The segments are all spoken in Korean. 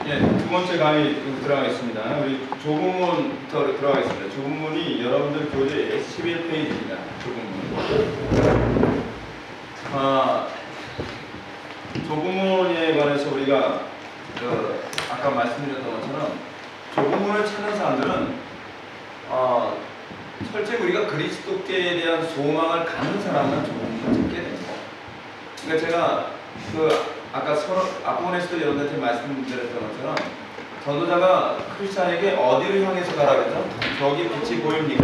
예, 두 번째 강의 들어가겠습니다. 우리 조문부터 들어가겠습니다. 조문이 여러분들 교재 11페이지입니다. 조문문. 조문에 관해서 우리가 아까 말씀드렸던 것처럼 조문을 찾는 사람들은 철저히 우리가 그리스도께에 대한 소망을 갖는 사람은 조문을 찾게 됩니다. 그러니까 제가 아까 앞부분에서도 여러분들한테 말씀드렸던 것처럼 전도자가 크리스찬에게 어디를 향해서 가라 그랬죠? 저기 빛이 보입니까?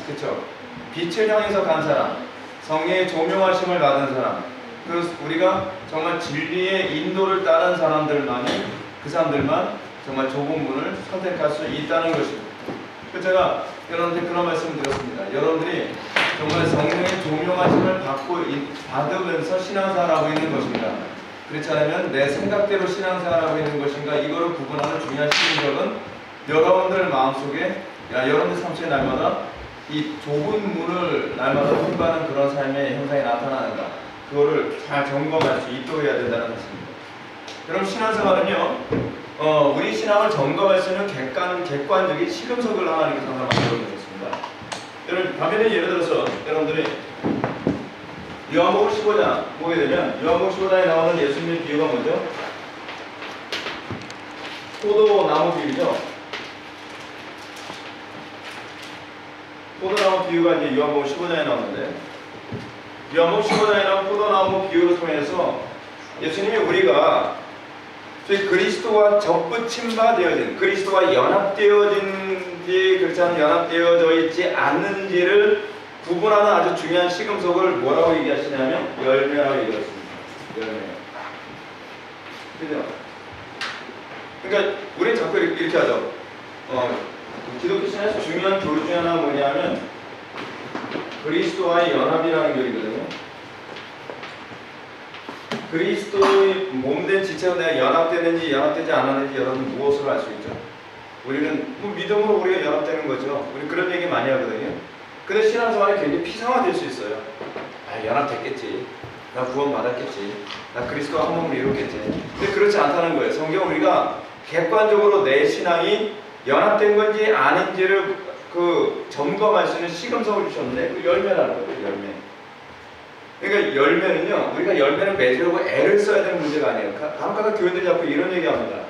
그렇죠? 빛을 향해서 간 사람, 성령의 조명하심을 받은 사람, 우리가 정말 진리의 인도를 따른 사람들만이 그 사람들만 정말 좁은 문을 선택할 수 있다는 것입니다. 그래서 제가 여러분한테 그런 말씀을 드렸습니다. 여러분들이 정말 성령의 조명하심을 받으면서 신앙생활하고 있는 것입니다. 그렇지 않으면 내 생각대로 신앙생활하고 있는 것인가, 이거를 구분하는 중요한 시점은 여러분들 마음속에, 여러분들 삶속에 날마다 이 좁은 문을 날마다 통과하는 그런 삶의 현상이 나타나는가, 그거를 잘 점검할 수 있도록 해야 된다는 것입니다. 그럼 신앙생활은요, 우리 신앙을 점검할 수 있는 객관적인 시금석을 하나님께서 하나 만들어 주셨습니다. 여러분, 반면에 예를 들어서 여러분들이 요한복음 15장 보게 되면, 요한복음 15장에 나오는 예수님의 비유가 뭐죠? 포도나무 비유죠. 포도나무 비유가 이제 요한복음 15장에 나오는데, 요한복음 15장에 나온 포도나무 비유를 통해서 예수님이 우리가 저희 그리스도와 접붙임 바 되어진, 그리스도와 연합되어진지 그렇지 않은 연합되어져 있지 않는지를 구분하는 아주 중요한 시금석을 뭐라고 얘기하시냐면 열매라고 얘기했습니다. 열매. 그죠? 그러니까 우리는 자꾸 이렇게 하죠. 기독교 신앙에서 중요한 교리 중에 하나가 뭐냐면 그리스도와의 연합이라는 교리거든요. 그리스도의 몸된 지체로 내가 연합되는지 연합되지 않았는지 여러분 무엇으로 알 수 있죠? 우리는 믿음으로 우리가 연합되는 거죠. 우리 그런 얘기 많이 하거든요. 근데 신앙생활이 굉장히 피상화될 수 있어요. 연합됐겠지. 나 구원 받았겠지. 나 그리스도와 한 몸을 이뤘겠지. 근데 그렇지 않다는 거예요. 성경 우리가 객관적으로 내 신앙이 연합된 건지 아닌지를 점검할 수 있는 시금석을 주셨는데 그 열매라는 거예요. 열매. 그러니까 열매는요, 우리가 열매를 맺으려고 애를 써야 되는 문제가 아니에요. 간혹가다 교회들이 자꾸 이런 얘기합니다.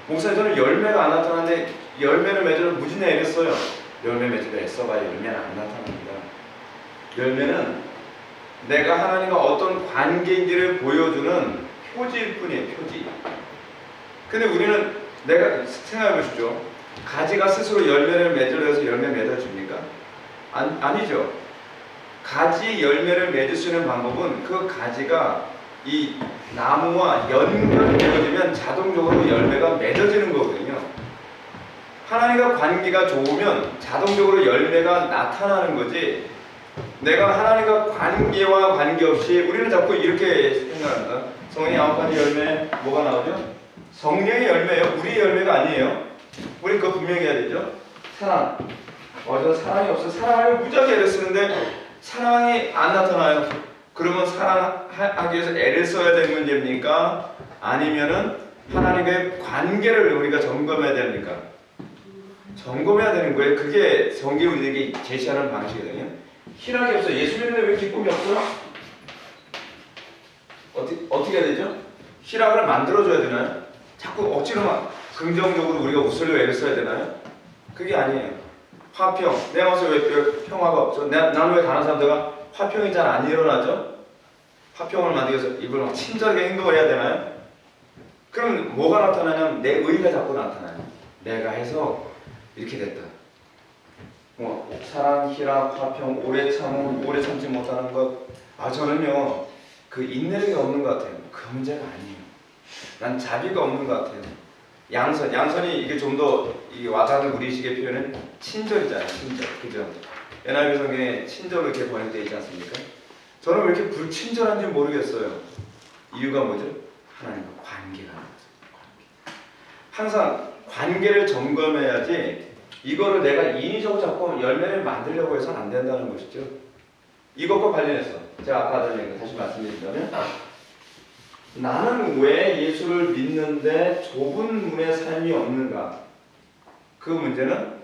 목사님, 저는 열매가 안 나타나는데 열매를 맺으려고 무진히 애를 써요. 열매 맺으려 애써봐야 열매는 안 나타납니다. 열매는 내가 하나님과 어떤 관계인지를 보여주는 표지일 뿐이에요. 표지. 근데 우리는, 내가 생각해 보십시오. 가지가 스스로 열매를 맺으려 해서 열매 맺어줍니까? 아니죠. 가지 열매를 맺을 수 있는 방법은 그 가지가 이 나무와 연결되어지면 자동적으로 열매가 맺어지는 거거든요. 하나님과 관계가 좋으면 자동적으로 열매가 나타나는 거지, 내가 하나님과 관계와 관계없이, 우리는 자꾸 이렇게 생각합니다. 성령의 9가지 열매 뭐가 나오죠? 성령의 열매예요. 우리의 열매가 아니에요. 우리 그거 분명히 해야 되죠. 사랑. 저 사랑이 없어. 사랑을 무지하게 애를 쓰는데 사랑이 안 나타나요. 그러면 사랑하기 위해서 애를 써야 되는 문제입니까? 아니면은 하나님과의 관계를 우리가 점검해야 됩니까? 점검해야 되는 거예요. 그게 성경이 우리에게 제시하는 방식이거든요. 희락이 없어. 예수 믿는데 왜 기쁨이 없어? 어떻게 해야 되죠? 희락을 만들어줘야 되나요? 자꾸 억지로 막 긍정적으로 우리가 웃으려고 애를 써야 되나요? 그게 아니에요. 화평. 내 마음속에 왜 평화가 없죠? 나는 왜 다른 사람들과 화평이 잘 안 일어나죠? 화평을 만들기 위해서 입을 막 친절하게 행동을 해야 되나요? 그럼 뭐가 나타나냐면 내 의가 자꾸 나타나요. 내가 해서 이렇게 됐다. 사랑, 희락, 화평, 오래 참지 못하는 것. 저는요, 그 인내력이 없는 것 같아요. 그 문제가 아니에요. 난 자비가 없는 것 같아요. 양선이 이게 좀 더 와닿는 우리식의 표현은 친절이잖아요. 친절. 그죠? NIV 성경에 친절로 이렇게 번역되어 있지 않습니까? 저는 왜 이렇게 불친절한지 모르겠어요. 이유가 뭐죠? 하나님과 관계가 안 맞아요. 항상 관계를 점검해야지, 이거를 내가 인위적으로 자꾸 열매를 만들려고 해서는 안 된다는 것이죠. 이것과 관련해서 제가 아까 하던 얘기 다시 말씀드린다면, 나는 왜 예수를 믿는데 좁은 문의 삶이 없는가? 그 문제는,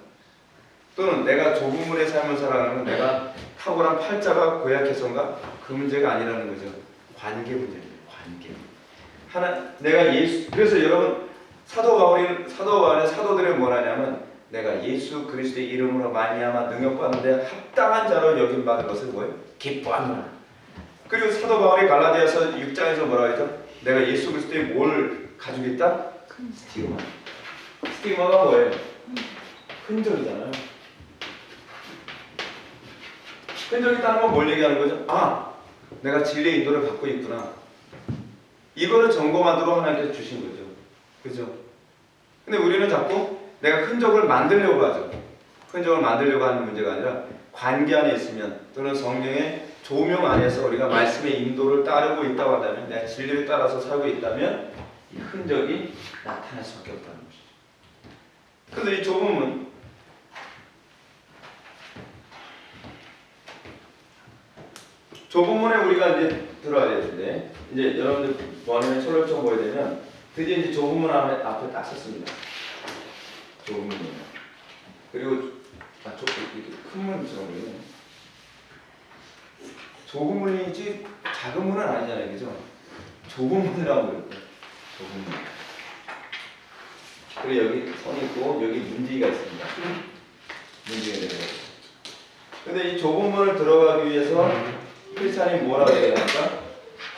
또는 내가 좁은 문의 삶을 살아가는 내가 탁월한 팔자가 고약해서인가? 그 문제가 아니라는 거죠. 관계 문제입니다. 관계. 내가 예수, 그래서 여러분 사도 바울의 사도들이 뭐라냐면, 내가 예수 그리스도의 이름으로 말미암아 능력받는데 합당한 자로 여김 받은 것을 뭐예요? 기뻐하노라. 그리고 사도 바울이 갈라디아서 6장에서 뭐라고 했죠? 내가 예수 그리스도의 뭘 가지고 있다? 스티그마. 스티그마가 뭐예요? 흔적이잖아요. 흔적이 있다는 건 뭘 얘기하는 거죠? 아, 내가 진리의 인도를 받고 있구나. 이거를 점검하도록 하나님께서 주신 거죠. 그죠? 근데 우리는 자꾸 내가 흔적을 만들려고 하죠. 흔적을 만들려고 하는 문제가 아니라 관계 안에 있으면, 또는 성령의 조명 안에서 우리가 말씀의 인도를 따르고 있다고 한다면, 내가 진리를 따라서 살고 있다면 이 흔적이 나타날 수밖에 없다는 것이죠. 그래서 이 좁은 문, 좁은 문에 우리가 이제 들어가야 되는데, 이제 여러분들 원하는 철을 좀 보게 되면 드디어 이제 좁은 문 앞에 딱 섰습니다. 좁은 문. 그리고 큰 문처럼 좁은 문이지 작은 문은 아니잖아요, 그죠? 좁은 문이라고 그래요. 좁은 문. 그리고 여기 선이 있고 여기 문지기가 있습니다. 문지기가 내려가요. 근데 이 좁은 문을 들어가기 위해서 크리스찬이 뭐라고 얘기합니까?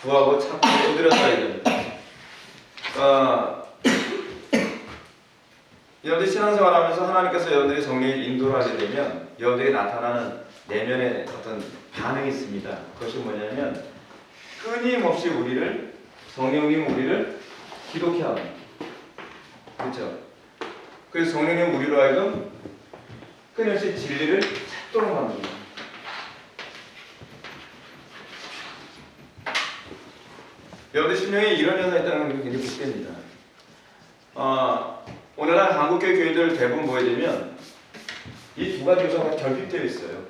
구하고 찾고 두드렸다 얘기합니다. 여러분들 신앙생활하면서 하나님께서 여러분들이 성령의 인도를 하게 되면 여러분들이 나타나는 내면의 어떤 반응이 있습니다. 그것이 뭐냐면, 끊임없이 성령님 우리를 기독케 하는, 그렇죠? 그래서 성령님 우리로 하여금 끊임없이 진리를 찾도록 만듭니다. 여러분들 심령에 이런 현상이 있다는 게 굉장히 복됩니다. 오늘날 한국교회 교회들 대부분 보게 되면 이 두 가지 요소가 결핍되어 있어요.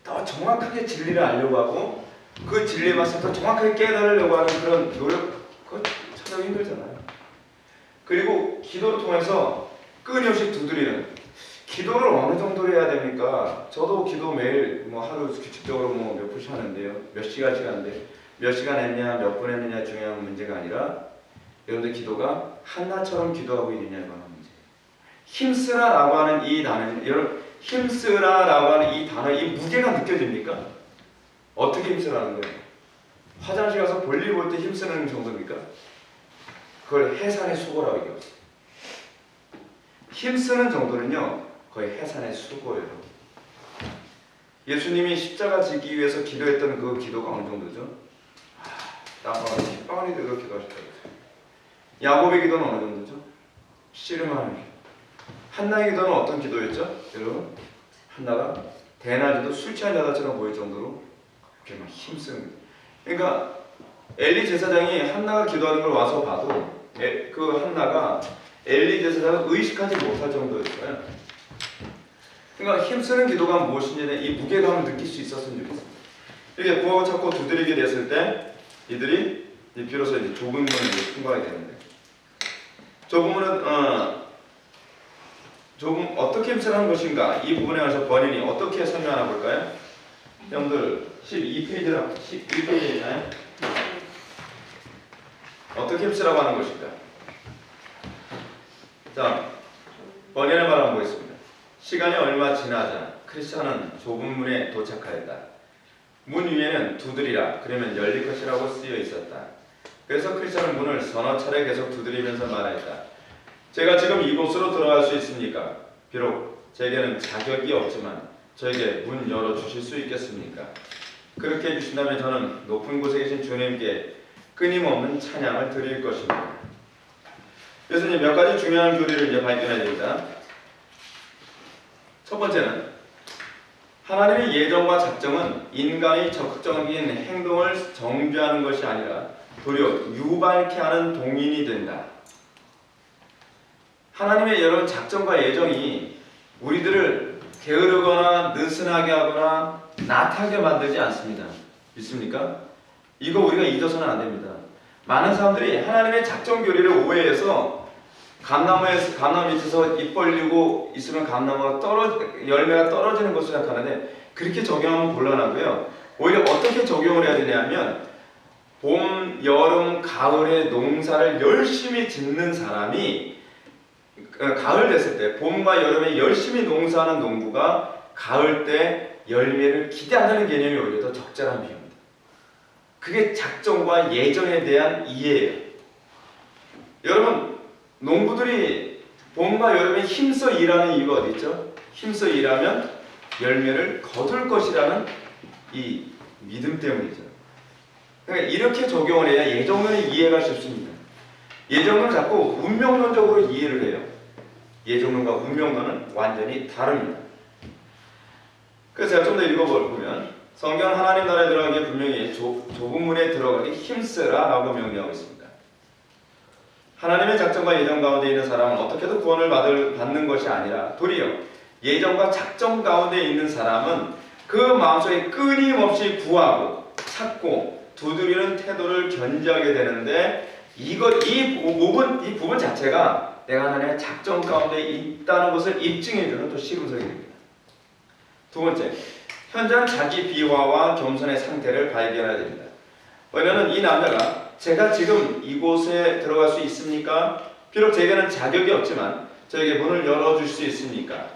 더 정확하게 진리를 알려고 하고 그 진리에 맞서 더 정확하게 깨달으려고 하는 그런 노력, 그거 찾아오기 힘들잖아요. 그리고 기도를 통해서 끊임없이 두드리는, 기도를 어느 정도로 해야 됩니까? 저도 기도 매일 하루 규칙적으로 몇 분씩 하는데요. 몇 시간씩 하는데 몇 시간 했냐, 몇 분 했느냐 중요한 문제가 아니라, 여러분들 기도가 한나처럼 기도하고 있느냐에 관한 문제예요. 힘쓰라라고 하는 이 단어, 여러분 힘쓰라라고 하는 이 단어, 이 무게가 느껴집니까? 어떻게 힘쓰라는 거예요? 화장실 가서 볼일 볼 때 힘쓰는 정도입니까? 그걸 해산의 수고라고 얘기했어요. 힘쓰는 정도는요, 거의 해산의 수고예요. 예수님이 십자가 지기 위해서 기도했던 그 기도가 어느 정도죠? 땀방울이 핏방울이 되도록 기도하셨다고 했어요. 야곱의 기도는 어느 정도죠? 씨름하는 기도. 한나의 기도는 어떤 기도였죠? 여러분, 한나가 대낮에도 술 취한 여자처럼 보일 정도로 그렇게 막 힘쓰는. 그러니까 엘리 제사장이 한나가 기도하는 걸 와서 봐도 그 한나가 엘리 제사장을 의식하지 못할 정도였어요. 그러니까 힘쓰는 기도가 무엇인지 이 무게감을 느낄 수 있었으면 좋겠습니다. 이렇게 구하고 찾고 두드리게 됐을 때 이들이 비로소 이제 좁은 문을 통과하게 되는데, 좁은 문은 어떻게 힘쓰는 것인가, 이 부분에 관해서 번연이 어떻게 설명하나 볼까요? 여러분들 12페이지잖아요. 어떻게 힘쓰라고 하는 것인가. 자, 번연의 말 한번 보겠습니다. 시간이 얼마 지나자 크리스찬은 좁은 문에 도착하였다. 문 위에는 두드리라, 그러면 열릴 것이라고 쓰여 있었다. 그래서 크리스찬은 문을 서너 차례 계속 두드리면서 말했다. 제가 지금 이곳으로 들어갈 수 있습니까? 비록 제게는 자격이 없지만 저에게 문 열어주실 수 있겠습니까? 그렇게 해주신다면 저는 높은 곳에 계신 주님께 끊임없는 찬양을 드릴 것입니다. 그래서 이제 몇 가지 중요한 교리를 이제 발견해야 됩니다. 첫 번째는, 하나님의 예정과 작정은 인간의 적극적인 행동을 정죄하는 것이 아니라 도리어 유발케 하는 동인이 된다. 하나님의 여러 작정과 예정이 우리들을 게으르거나 느슨하게 하거나 나태하게 만들지 않습니다. 믿습니까? 이거 우리가 잊어서는 안 됩니다. 많은 사람들이 하나님의 작정 교리를 오해해서 감나무 밑에서 입 벌리고 있으면 열매가 떨어지는 것을 생각하는데 그렇게 적용하면 곤란하고요. 오히려 어떻게 적용을 해야 되냐면 봄, 여름, 가을에 농사를 열심히 짓는 사람이 가을 됐을 때 봄과 여름에 열심히 농사하는 농부가 가을 때 열매를 기대한다는 개념이 오히려 더 적절한 비유입니다. 그게 작정과 예정에 대한 이해예요. 여러분, 농부들이 봄과 여름에 힘써 일하는 이유가 어디 있죠? 힘써 일하면 열매를 거둘 것이라는 이 믿음 때문이죠. 그러니까 이렇게 적용을 해야 예정론의 이해가 쉽습니다. 예정론은 자꾸 운명론적으로 이해를 해요. 예정론과 운명론은 완전히 다릅니다. 그래서 제가 좀 더 읽어보면 성경 하나님 나라에 들어가기에 분명히 좁은 문에 들어가기 힘쓰라 라고 명령하고 있습니다. 하나님의 작정과 예정 가운데 있는 사람은 어떻게도 구원을 받는 것이 아니라 도리어 예정과 작정 가운데 있는 사람은 그 마음속에 끊임없이 구하고 찾고 두드리는 태도를 견지하게 되는데 이 부분 자체가 내가 하나님의 작정 가운데 있다는 것을 입증해주는 또 시금석이 됩니다. 두 번째, 현장 자기 비화와 겸손의 상태를 발견해야 됩니다. 왜냐하면 이 남자가 제가 지금 이곳에 들어갈 수 있습니까? 비록 제게는 자격이 없지만 저에게 문을 열어줄 수 있습니까?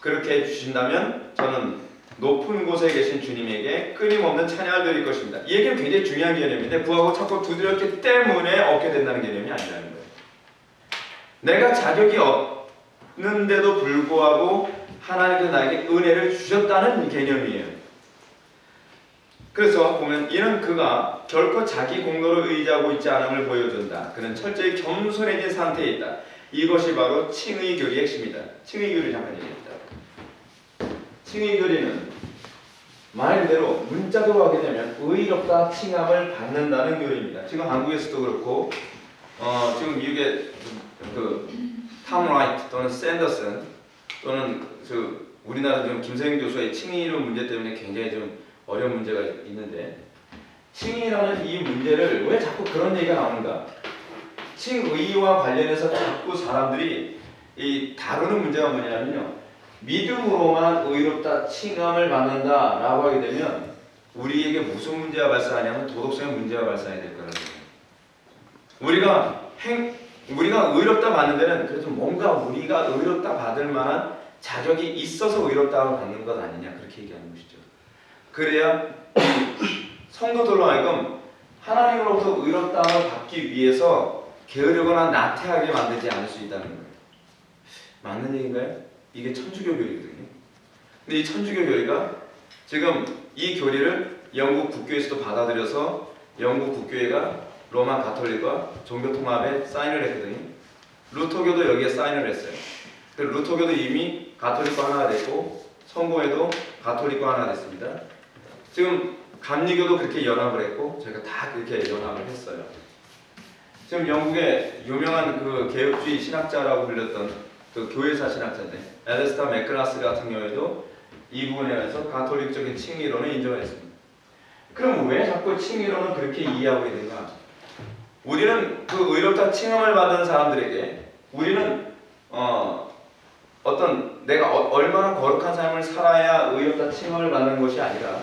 그렇게 해주신다면 저는 높은 곳에 계신 주님에게 끊임없는 찬양을 드릴 것입니다. 이 얘기는 굉장히 중요한 개념인데 구하고 찾고 두드렸기 때문에 얻게 된다는 개념이 아니라는 거예요. 내가 자격이 없는데도 불구하고 하나님께서 나에게 은혜를 주셨다는 개념이에요. 그래서 보면 이는 그가 결코 자기 공로를 의지하고 있지 않음을 보여준다. 그는 철저히 겸손해진 상태에 있다. 이것이 바로 칭의 교리의 핵심이다. 칭의 교리 잠깐 얘기합니다. 칭의 교리는 말 그대로 문자로 하게 되면 의롭다 칭함을 받는다는 교리입니다. 지금 한국에서도 그렇고 지금 미국의 탐 라이트 또는 샌더슨 또는 우리나라 지금 김세영 교수의 칭의론 문제 때문에 굉장히 좀 어려운 문제가 있는데 칭의라는 이 문제를 왜 자꾸 그런 얘기가 나오는가? 칭의와 관련해서 자꾸 사람들이 다루는 문제가 뭐냐면요. 믿음으로만 의롭다 칭함을 받는다 라고 하게 되면 우리에게 무슨 문제가 발생하냐면 도덕성의 문제가 발생해야 될 거라는 거예요. 우리가 의롭다 받는 데는 그래도 뭔가 우리가 의롭다 받을 만한 자격이 있어서 의롭다함을 받는 것 아니냐 그렇게 얘기하는 것이죠. 그래야 성도들로 하여금 하나님으로부터 의롭다함을 받기 위해서 게으르거나 나태하게 만들지 않을 수 있다는 거예요. 맞는 얘기인가요? 이게 천주교 교리거든요. 근데 이 천주교 교리가 지금 이 교리를 영국 국교에서도 받아들여서 영국 국교회가 로마 가톨릭과 종교통합에 사인을 했거든요. 루터교도 여기에 사인을 했어요. 루터교도 이미 가톨릭과 하나가 됐고 성공회도 가톨릭과 하나가 됐습니다. 지금 감리교도 그렇게 연합을 했고 저희가 다 그렇게 연합을 했어요. 지금 영국의 유명한 개혁주의 신학자라고 불렸던 교회사 신학자인데 엘레스터 맥클라스 같은 경우에도 이 부분에 대해서 가톨릭적인 칭의론을 인정을 했습니다. 그럼 왜 자꾸 칭의론을 그렇게 이해하고 있는가? 우리는 의롭다 칭함을 받은 사람들에게 우리는 내가 얼마나 거룩한 삶을 살아야 의롭다 칭함을 받는 것이 아니라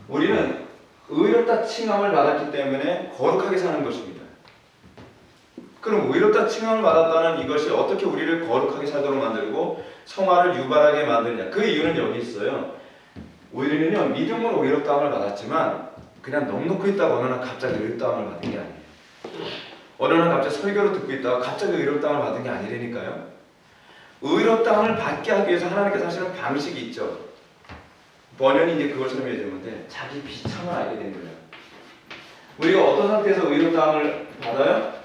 우리는 의롭다 칭함을 받았기 때문에 거룩하게 사는 것입니다. 그럼 의롭다 칭함을 받았다는 이것이 어떻게 우리를 거룩하게 살도록 만들고 성화를 유발하게 만드냐? 그 이유는 여기 있어요. 우리는요 믿음으로 의롭다함을 받았지만 그냥 넉넉히 있다가 어느 날 갑자기 의롭다함을 받은 게 아니에요. 어느 날 갑자기 설교를 듣고 있다가 갑자기 의롭다함을 받은 게 아니라니까요. 의롭다함을 받게 하기 위해서 하나님께서 하시는 방식이 있죠. 번연이 이제 그걸 설명해 주는데 자기 비참을 알게 된 거예요. 우리가 어떤 상태에서 의롭다함을 받아요?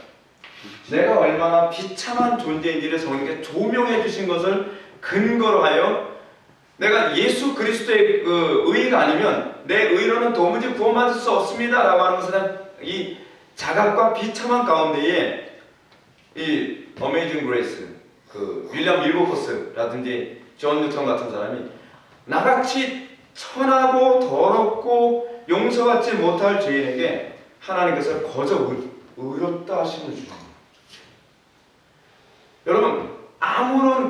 내가 얼마나 비참한 존재인지를 성령께 조명해 주신 것을 근거로 하여 내가 예수 그리스도의 의가 아니면 내 의로는 도무지 구원받을 수 없습니다 라고 하는 것은 이 자각과 비참한 가운데에 이 어메이징 그레이스 윌리엄 밀버포스라든지 존 뉴턴 같은 사람이 나같이 천하고 더럽고 용서받지 못할 죄인에게 하나님께서 거저 의롭다 하심을 주는 거예요. 여러분 아무런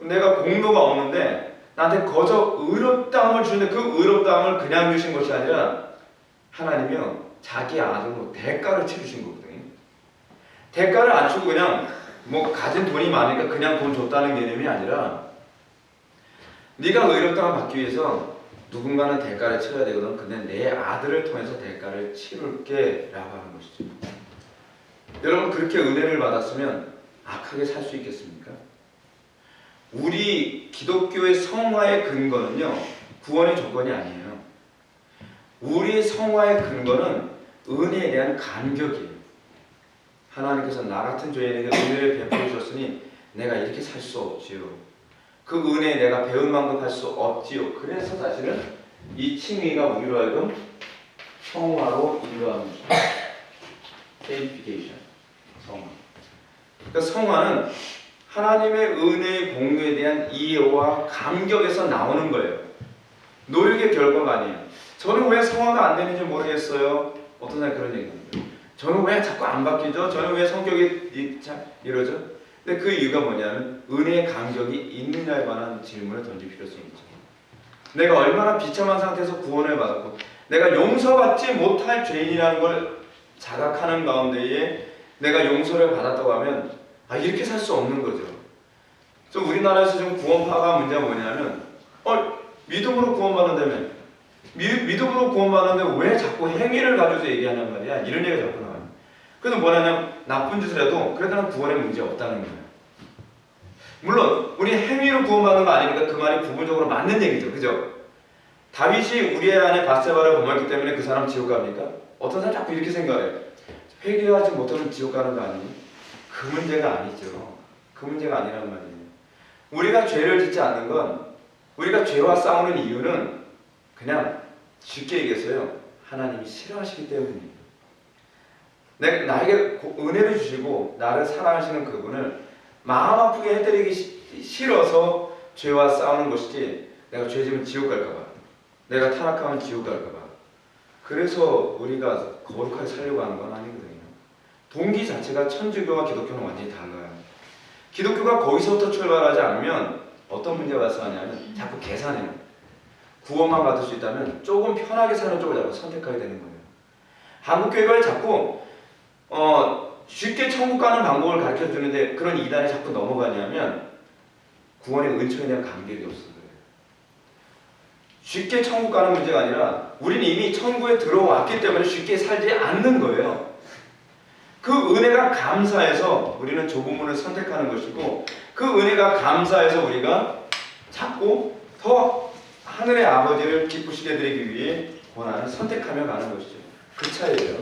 내가 공로가 없는데 나한테 거저 의롭다함을 주는데 그 의롭다함을 그냥 주신 것이 아니라 하나님이요 자기 아들로 대가를 치르신 거거든요. 대가를 안 주고 그냥 뭐 가진 돈이 많으니까 그냥 돈 줬다는 개념이 아니라 네가 의롭다함을 받기 위해서 누군가는 대가를 치러야 되거든. 근데 내 아들을 통해서 대가를 치를게 라고 하는 것이죠. 여러분 그렇게 은혜를 받았으면 악하게 살 수 있겠습니까? 우리 기독교의 성화의 근거는요 구원의 조건이 아니에요. 우리의 성화의 근거는 은혜에 대한 감격이에요. 하나님께서 나 같은 죄인에게 은혜를 베풀어 주셨으니 내가 이렇게 살 수 없지요. 그 은혜에 내가 배운 만큼 할 수 없지요. 그래서 사실은 이 칭의가 우리로 하여금 성화로 인도하는 것입니다. Sanctification, 성화. 그러니까 성화는 하나님의 은혜의 공로에 대한 이해와 감격에서 나오는 거예요. 노력의 결과가 아니에요. 저는 왜 성화가 안 되는지 모르겠어요. 어떤 사람이 그런 얘기를 합니다. 저는 왜 자꾸 안 바뀌죠? 저는 왜 성격이 이러죠? 근데 그 이유가 뭐냐면 은혜의 감격이 있느냐에 관한 질문을 던질 필요성이 있죠. 내가 얼마나 비참한 상태에서 구원을 받았고 내가 용서받지 못할 죄인이라는 걸 자각하는 가운데에 내가 용서를 받았다고 하면 이렇게 살 수 없는 거죠. 그래서 우리나라에서 지금 구원파가 문제가 뭐냐면 믿음으로 구원받는다며 믿음으로 구원받는데 왜 자꾸 행위를 가지고 얘기하냔 말이야. 이런 얘기가 자꾸 나와요. 그래서 뭐냐면 나쁜 짓을 해도 그래도 난 구원에 문제 없다는 거예요. 물론 우리 행위로 구원받는 거 아니니까 그 말이 부분적으로 맞는 얘기죠. 그죠? 다윗이 우리의 아내 바세바를 범했기 때문에 그 사람 지옥 갑니까? 어떤 사람 자꾸 이렇게 생각해요. 회개하지 못하면 지옥 가는 거 아니니? 그 문제가 아니죠. 그 문제가 아니란 말이에요. 우리가 죄를 짓지 않는 건 우리가 죄와 싸우는 이유는 그냥 쉽게 얘기해서요. 하나님이 싫어하시기 때문입니다. 나에게 은혜를 주시고 나를 사랑하시는 그분을 마음 아프게 해드리기 싫어서 죄와 싸우는 것이지 내가 죄 지면 지옥 갈까봐 내가 타락하면 지옥 갈까봐 그래서 우리가 거룩하게 살려고 하는 건 아니거든요. 동기 자체가 천주교와 기독교는 완전히 달라요. 기독교가 거기서부터 출발하지 않으면 어떤 문제가 발생하냐면 자꾸 계산해요. 구원만 받을 수 있다면 조금 편하게 사는 쪽을 자꾸 선택하게 되는 거예요. 한국교회가 자꾸 쉽게 천국 가는 방법을 가르쳐 주는데 그런 이단에 자꾸 넘어가냐면 구원의 은총에 대한 감격이 없어서 그래요. 쉽게 천국 가는 문제가 아니라 우리는 이미 천국에 들어왔기 때문에 쉽게 살지 않는 거예요. 그 은혜가 감사해서 우리는 좁은 문을 선택하는 것이고 그 은혜가 감사해서 우리가 자꾸 더 하늘의 아버지를 기쁘시게 해드리기 위해 권한을 선택하며 가는 것이죠. 그 차이예요.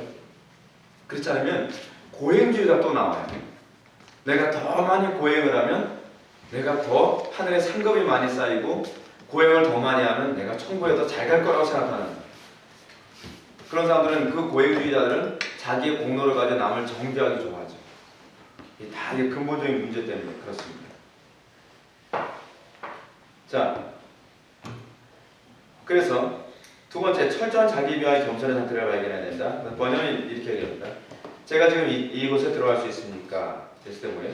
그렇지 않으면 고행주의가 또 나와요. 내가 더 많이 고행을 하면 내가 더 하늘에 상급이 많이 쌓이고 고행을 더 많이 하면 내가 천국에 더 잘 갈 거라고 생각하는 그런 사람들은 그 고행주의자들은 자기의 공로를 가지고 남을 정죄하기 좋아하죠. 다 근본적인 문제 때문에 그렇습니다. 자, 그래서 두 번째, 철저한 자기 비하의 겸손의 상태를 발견해야 된다. 번역은 이렇게 얘기합니다. 제가 지금 이곳에 들어갈 수 있습니까? 됐을 때 뭐예요?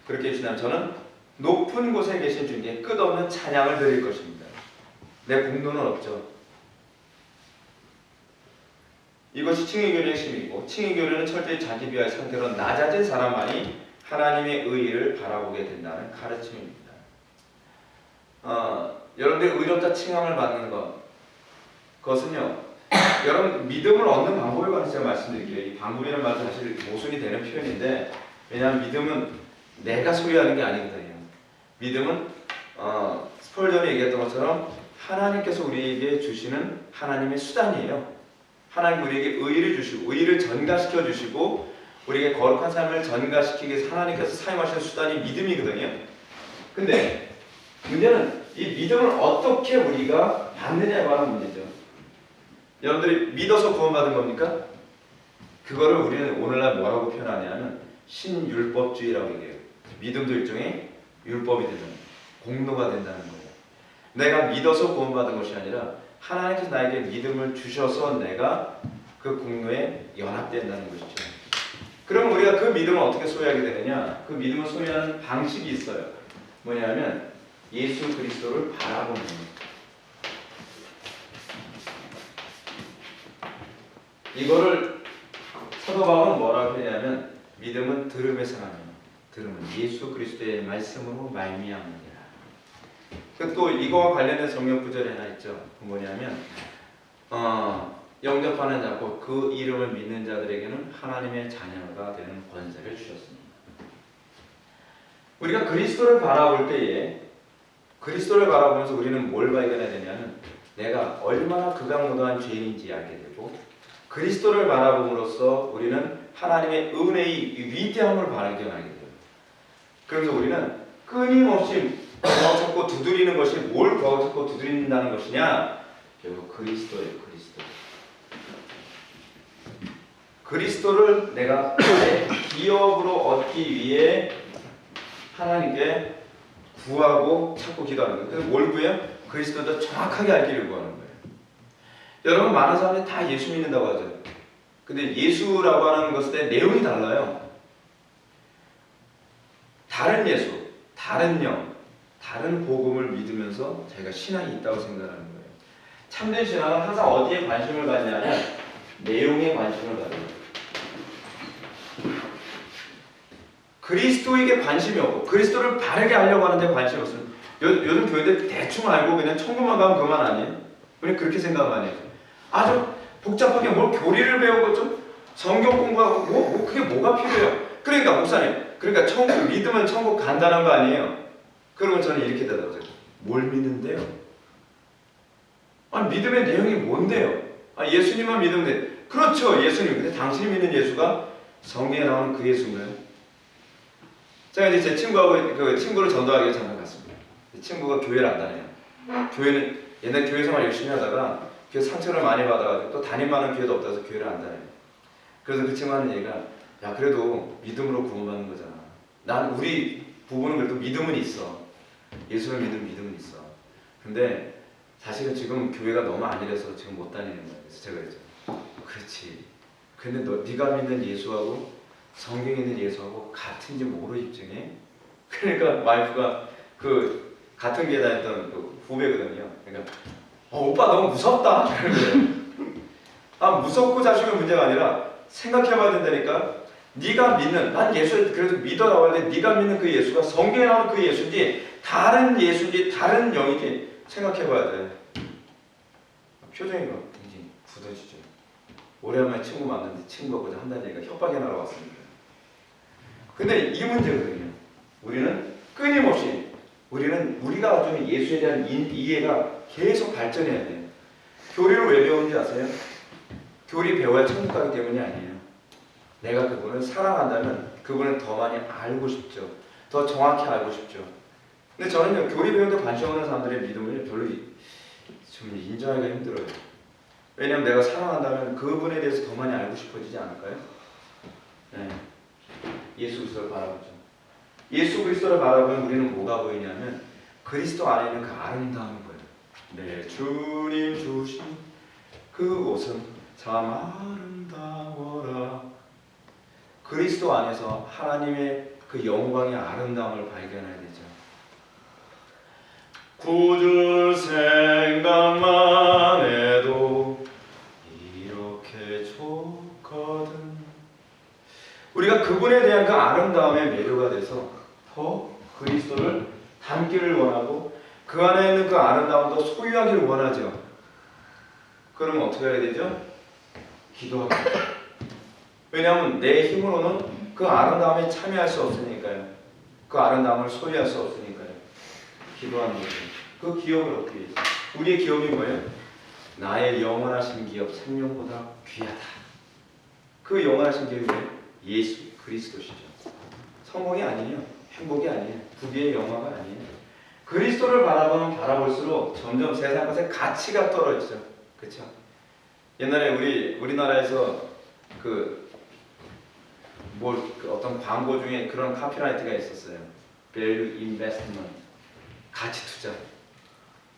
그렇게 해주시면 저는 높은 곳에 계신 주님께 끝없는 찬양을 드릴 것입니다. 내 공로는 없죠. 이것이 칭의교리의 핵심이고 칭의교리는 철저히 자기 비하의 상태로 낮아진 사람만이 하나님의 의의를 바라보게 된다는 가르침입니다. 여러분들이 의롭다 칭함을 받는 것 그것은요 여러분 믿음을 얻는 방법에 관해서 제가 말씀드릴게요. 이 방법이라는 말도 사실 모순이 되는 표현인데 왜냐하면 믿음은 내가 소유하는 게 아니거든요. 믿음은 스펄전이 얘기했던 것처럼 하나님께서 우리에게 주시는 하나님의 수단이에요. 하나님 우리에게 의의를 주시고 의의를 전가시켜 주시고 우리에게 거룩한 삶을 전가시키기 위해서 하나님께서 사용하시는 수단이 믿음이거든요. 근데 문제는 이 믿음을 어떻게 우리가 받느냐에 관한 문제죠. 여러분들이 믿어서 구원받은 겁니까? 그거를 우리는 오늘날 뭐라고 표현하냐면 신율법주의라고 얘기해요. 믿음도 일종의 율법이 되는 공로가 된다는 거예요. 내가 믿어서 구원받은 것이 아니라 하나님께서 나에게 믿음을 주셔서 내가 그 공로에 연합된다는 것이죠. 그럼 우리가 그 믿음을 어떻게 소유하게 되느냐? 그 믿음을 소유하는 방식이 있어요. 뭐냐면 예수 그리스도를 바라보는 거예요. 이거를 사도 바울은 뭐라고 했냐면 믿음은 들음에서 나며 들음은 예수 그리스도의 말씀으로 말미암느니라. 또 이거와 관련된 성경 구절이 하나 있죠. 뭐냐면 영접하는 자 곧 그 이름을 믿는 자들에게는 하나님의 자녀가 되는 권세를 주셨습니다. 우리가 그리스도를 바라볼 때에 그리스도를 바라보면서 우리는 뭘 발견해야 되냐면 내가 얼마나 극악무도한 죄인인지 알게 되고 그리스도를 바라봄으로써 우리는 하나님의 은혜의 위대함을 발견하게 돼요. 그래서 우리는 끊임없이 거듭 두드리는 것이 뭘 거듭 두드린다는 것이냐? 결국 그리스도예요. 그리스도를 내가 내 기업으로 얻기 위해 하나님께 구하고 찾고 기도하는 거예요. 그래서 뭘 구해요? 그리스도를 정확하게 알기를 구하는 거예요. 여러분 많은 사람들이 다 예수 믿는다고 하죠. 근데 예수라고 하는 것의 내용이 달라요. 다른 예수, 다른 영, 다른 복음을 믿으면서 자기가 신앙이 있다고 생각하는 거예요. 참된 신앙은 항상 어디에 관심을 갖냐면 내용에 관심을 가져요. 그리스도에게 관심이 없고 그리스도를 바르게 하려고 하는데 관심이 없어요. 요즘 교회들 대충 알고 그냥 천국만 가면 그만 아니에요? 우리 그렇게 생각 많이 해요. 아주 복잡하게 뭘 교리를 배우고 좀 성경 공부하고 그게 뭐가 필요해요? 그러니까 목사님, 그러니까 천국 믿으면 천국 간다는 거 아니에요? 그러면 저는 이렇게 대답하죠. 뭘 믿는데요? 아니 믿음의 내용이 뭔데요? 예수님만 믿으면 돼. 그렇죠, 예수님. 근데 당신이 믿는 예수가 성경에 나오는 그 예수인가요? 제가 이제 제 친구하고 그 친구를 전도하기 위해 잠깐 갔습니다. 친구가 교회를 안 다녀요. 교회는 옛날 교회 생활 열심히 하다가 교회 상처를 많이 받아가지고 또 다닐 만한 교회도 없다서 교회를 안 다녀요. 그래서 그 친구 하는 얘기가 야 그래도 믿음으로 구원받는 거잖아. 난 우리 부부는 그래도 믿음은 있어. 예수를 믿는 믿음은 있어. 근데 사실은 지금 교회가 너무 안일해서 지금 못 다니는 거야. 그래서 제가 그랬죠. 그렇지. 근데 네가 믿는 예수하고 성경에 있는 예수하고 같은지 뭐로 입증해? 그러니까 와이프가 그 같은 교회 다녔던 그 후배거든요. 그러니까 오빠 너무 무섭다. 무섭고 자식은 문제가 아니라 생각해봐야 된다니까. 네가 믿는 난 예수 그래도 믿어 나와야 돼. 네가 믿는 그 예수가 성경에 나오는 그 예수인지 다른 예수인지 다른 영인지 생각해봐야 돼. 표정이 굉장히 굳어지죠. 오래간만에 친구 만났는데 친구가 보자 한다는 얘기가 협박이 날아왔습니다. 근데 이 문제거든요. 우리는 끊임없이 우리가 가지고 예수에 대한 이해가 계속 발전해야 돼요. 교리를 왜 배우는지 아세요? 교리 배워야 천국 가기 때문이 아니에요. 내가 그분을 사랑한다면 그분을 더 많이 알고 싶죠. 더 정확히 알고 싶죠. 근데 저는요, 교리 배우는데 관심 없는 사람들의 믿음을 별로 좀 인정하기가 힘들어요. 왜냐하면 내가 사랑한다면 그분에 대해서 더 많이 알고 싶어지지 않을까요? 네. 예수 그리스도를 바라보죠. 예수 그리스도를 바라보면 우리는 뭐가 보이냐면 그리스도 안에 있는 그 아름다움이 보여요. 내 주님 주신 그 옷은 참 아름다워라. 그리스도 안에서 하나님의 그 영광의 아름다움을 발견해야 되죠. 구주 생각만 해도 이렇게 좋거든. 우리가 그분에 대한 그 아름다움에 매료가 돼서 더 그리스도를 닮기를 원하고 그 안에 있는 그 아름다움도 소유하기를 원하죠. 그러면 어떻게 해야 되죠? 기도하고. 왜냐하면 내 힘으로는 그 아름다움에 참여할 수 없으니까요. 그 아름다움을 소유할 수 없으니까요. 기도하는 거죠. 그 기업을 얻기 위해서. 우리의 기업이 뭐예요? 나의 영원하신 기업, 생명보다 귀하다. 그 영원하신 기업이 뭐예요? 예수 그리스도시죠. 성공이 아니에요. 행복이 아니에요. 부귀의 영화가 아니에요. 그리스도를 바라볼수록 점점 세상 것의 가치가 떨어지죠. 그렇죠? 옛날에 우리나라에서 그 어떤 광고 중에 그런 카피라이트가 있었어요. Value Investment, 가치 투자.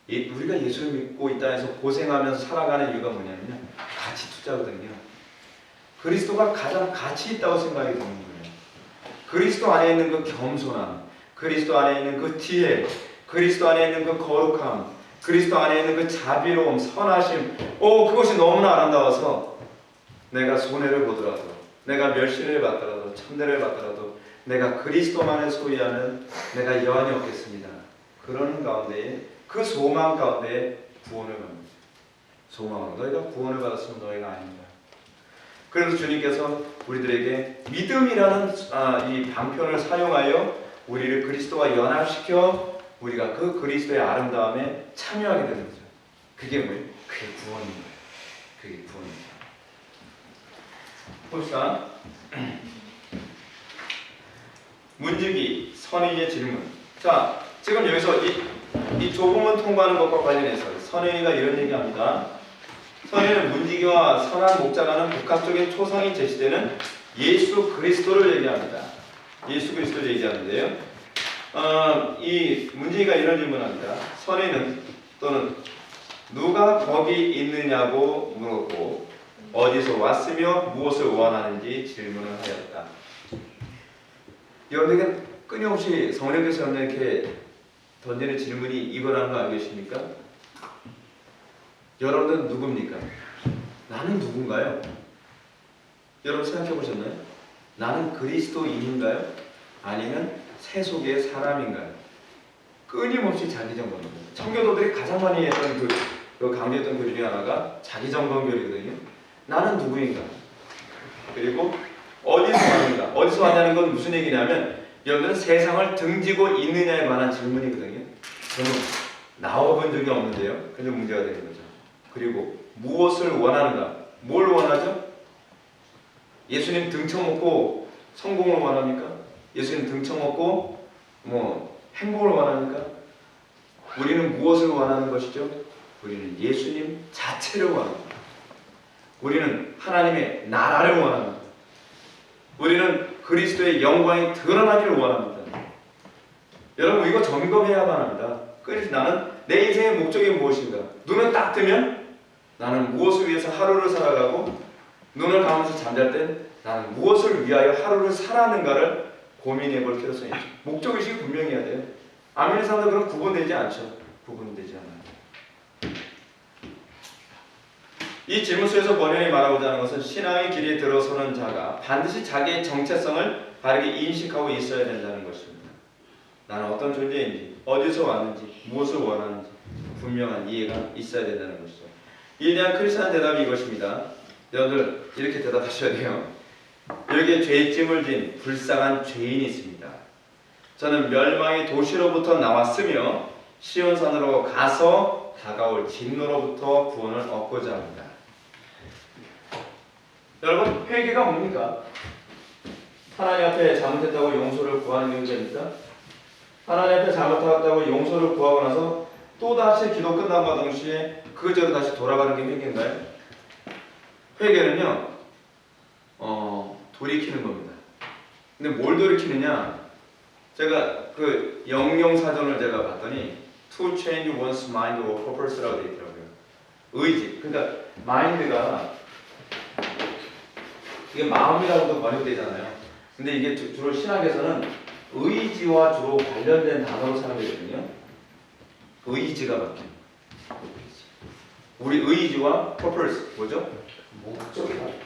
우리가 예수를 믿고 이 땅에서 고생하면서 살아가는 이유가 뭐냐면요, 가치 투자거든요. 그리스도가 가장 가치 있다고 생각이 드는 거예요. 그리스도 안에 있는 그 겸손함, 그리스도 안에 있는 그 지혜, 그리스도 안에 있는 그 거룩함, 그리스도 안에 있는 그 자비로움, 선하심, 그것이 너무나 아름다워서 내가 손해를 보더라도, 내가 멸시를 받더라도, 천대를 받더라도 내가 그리스도만을 소유하는 내가 여한이 없겠습니다. 그러는 가운데에 그 소망 가운데에 구원을 받습니다. 소망으로 너희가 구원을 받았으면 너희가 아닙니다. 그래서 주님께서 우리들에게 믿음이라는 이 방편을 사용하여 우리를 그리스도와 연합시켜 우리가 그 그리스도의 아름다움에 참여하게 되는 거죠. 그게 뭐예요? 그게 구원인 거예요. 그게 구원입니다. 봅시다. 문지기, 선의의 질문. 자, 지금 여기서 이 조금은 통과하는 것과 관련해서 선의가 이런 얘기합니다. 선의는 문지기와 선한 목자라는 복합적인 초성이 제시되는 예수 그리스도를 얘기합니다. 예수 그리스도를 얘기하는데요. 이 문지기가 이런 질문합니다. 선의는 또는 누가 거기 있느냐고 물었고 어디서 왔으며 무엇을 원하는지 질문을 하였다. 여러분에게 끊임없이 성령께서 여러분에게 던지는 질문이 이거라는 거 알고 계십니까? 여러분은 누굽니까? 나는 누군가요? 여러분 생각해 보셨나요? 나는 그리스도인인가요? 아니면 세속의 사람인가요? 끊임없이 자기점검입니다. 청교도들이 가장 많이 했던 강조했던 글 중에 하나가 자기점검교리거든요. 나는 누구인가? 그리고 어디서 왔는가? 어디서 왔냐는 건 무슨 얘기냐면 여러분은 세상을 등지고 있느냐에 관한 질문이거든요. 저는 나와본 적이 없는데요. 그래서 문제가 되는 거죠. 그리고 무엇을 원하는가? 뭘 원하죠? 예수님 등쳐먹고 성공을 원합니까? 예수님 등쳐먹고 행복을 원합니까? 우리는 무엇을 원하는 것이죠? 우리는 예수님 자체를 원합니다. 우리는 하나님의 나라를 원합니다. 우리는 그리스도의 영광이 드러나기를 원합니다. 여러분 이거 점검해야만 합니다. 그래서 나는 내 인생의 목적이 무엇인가? 눈을 딱 뜨면 나는 무엇을 위해서 하루를 살아가고 눈을 감으면서 잠잘 땐 나는 무엇을 위하여 하루를 살았는가를 고민해 볼 필요성이 있죠. 목적의식이 분명해야 돼요. 안 믿는 사람들 그럼 구분되지 않죠. 구분되지 않아요. 이 질문 속에서 번연히 말하고자 하는 것은 신앙의 길에 들어서는 자가 반드시 자기의 정체성을 바르게 인식하고 있어야 된다는 것입니다. 나는 어떤 존재인지, 어디서 왔는지, 무엇을 원하는지 분명한 이해가 있어야 된다는 것이죠. 이에 대한 크리스찬 대답이 이것입니다. 여러분들 이렇게 대답하셔야 돼요. 여기에 죄짐을 진 불쌍한 죄인이 있습니다. 저는 멸망의 도시로부터 나왔으며 시온산으로 가서 다가올 진노로부터 구원을 얻고자 합니다. 여러분 회개가 뭡니까? 하나님 앞에 잘못했다고 용서를 구하는 경우입니까? 하나님 앞에 잘못했다고 용서를 구하고 나서 또다시 기도 끝남과 동시에 그저로 다시 돌아가는 게 회개인가요? 회개는요 돌이키는 겁니다. 근데 뭘 돌이키느냐? 제가 그 영영사전을 제가 봤더니 To change one's mind or purpose라고 되어 있더라고요. 의지. 그러니까 마인드가 이게 마음이라고도 번역되잖아요. 근데 이게 주로 신학에서는 의지와 주로 관련된 단어로 사용되거든요. 의지가 바뀌어요. 우리 의지와 purpose 뭐죠? 목적이 바뀌어요.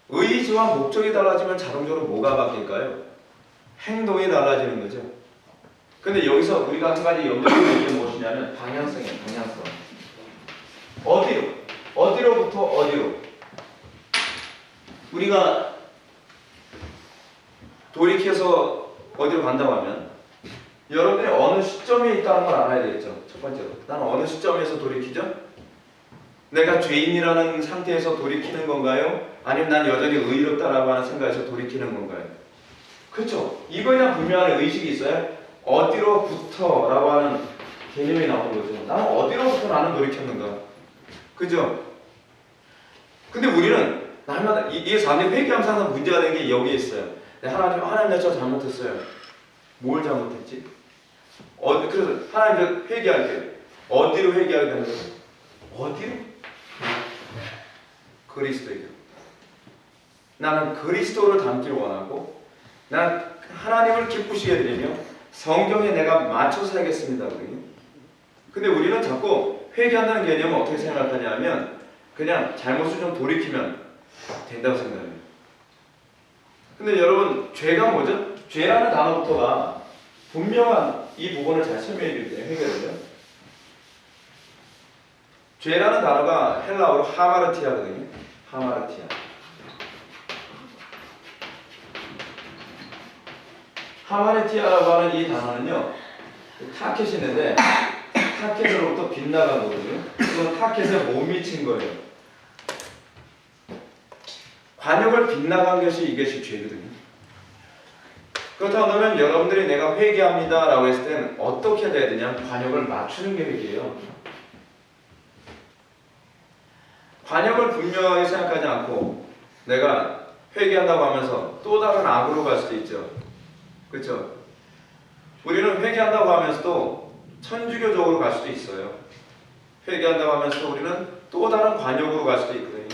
의지와 목적이 달라지면 자동적으로 뭐가 바뀔까요? 행동이 달라지는 거죠. 근데 여기서 우리가 한 가지 염두에 두는 게 무엇이냐면 방향성이에요. 방향성. 어디로? 어디로부터 어디로? 우리가 돌이켜서 어디로 간다고 하면 여러분들이 어느 시점에 있다는 걸 알아야 되겠죠. 첫 번째로. 나는 어느 시점에서 돌이키죠? 내가 죄인이라는 상태에서 돌이키는 건가요? 아니면 난 여전히 의롭다라고 하는 생각에서 돌이키는 건가요? 그렇죠. 이거에 대한 분명한 의식이 있어야 어디로부터라고 하는 개념이 나오는 거죠. 나는 어디로부터 나는 돌이켰는가? 그죠? 근데 우리는 날마다 이게 사람들이 회개하면서 항상 문제가 되는 게 여기에 있어요. 하나님 내가 잘못했어요. 뭘 잘못했지? 그래서 하나님 회개할 때 어디로 회개하게 되는 거죠? 어디로? 그리스도이다. 나는 그리스도를 닮기를 원하고 난 하나님을 기쁘시게 드리며 성경에 내가 맞춰 살겠습니다. 근데 우리는 자꾸 회개한다는 개념을 어떻게 생각하냐면 그냥 잘못을 좀 돌이키면 된다고 생각해요. 근데 여러분 죄가 뭐죠? 죄라는 단어부터가 분명한 이 부분을 잘 설명해 드릴게요. 회개를요. 죄라는 단어가 헬라어로 하마르티아거든요. 하마르티아. 하마르티아라고 하는 이 단어는요. 타켓이 있는데 타켓으로부터 빗나간 거거든요. 이건 타켓에 못 미친 거예요. 관역을 빗나간 것이 이것이 죄거든요. 그렇다면 여러분들이 내가 회개합니다 라고 했을 때는 어떻게 해야 되냐? 관역을 맞추는 게 회개예요. 관역을 분명하게 생각하지 않고 내가 회개한다고 하면서 또 다른 악으로 갈 수도 있죠. 그렇죠? 우리는 회개한다고 하면서도 천주교적으로 갈 수도 있어요. 회개한다고 하면서 우리는 또 다른 관역으로 갈 수도 있거든요.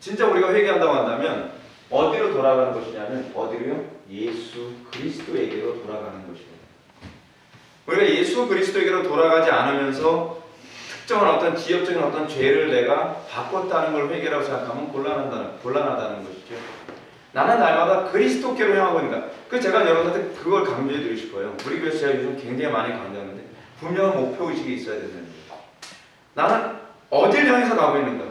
진짜 우리가 회개한다고 한다면 어디로 돌아가는 것이냐면 어디로요? 예수 그리스도에게로 돌아가는 것입니다. 우리가 예수 그리스도에게로 돌아가지 않으면서 특정한 어떤 지역적인 어떤 죄를 내가 바꿨다는 걸 회개라고 생각하면 곤란하다는 것이죠. 나는 날마다 그리스도께로 향하고 있는가. 그 제가 여러분한테 그걸 강조해 드리고 싶어요. 우리 교회에서 제가 요즘 굉장히 많이 강조하는데 분명한 목표의식이 있어야 된다는 거예요. 나는 어딜 향해서 가고 있는가?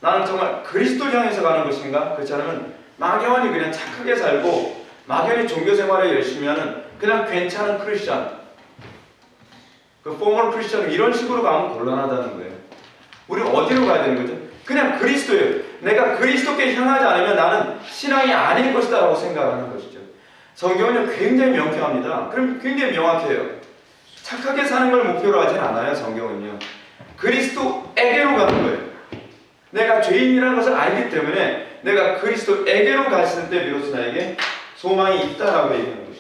나는 정말 그리스도를 향해서 가는 것인가? 그렇지 않으면 막연히 그냥 착하게 살고 막연히 종교생활을 열심히 하는 그냥 괜찮은 크리스찬, 그 포멀 크리스찬 이런 식으로 가면 곤란하다는 거예요. 우리 어디로 가야 되는 거죠? 그냥 그리스도예요. 내가 그리스도께 향하지 않으면 나는 신앙이 아닌 것이다 라고 생각하는 것이죠. 성경은요 굉장히 명쾌합니다. 그럼 굉장히 명확해요. 착하게 사는 걸 목표로 하진 않아요. 성경은요 그리스도에게로 가는 거예요. 내가 죄인이라는 것을 알기 때문에 내가 그리스도에게로 갔을 때 비로소 나에게 소망이 있다라고 얘기하는 거예요.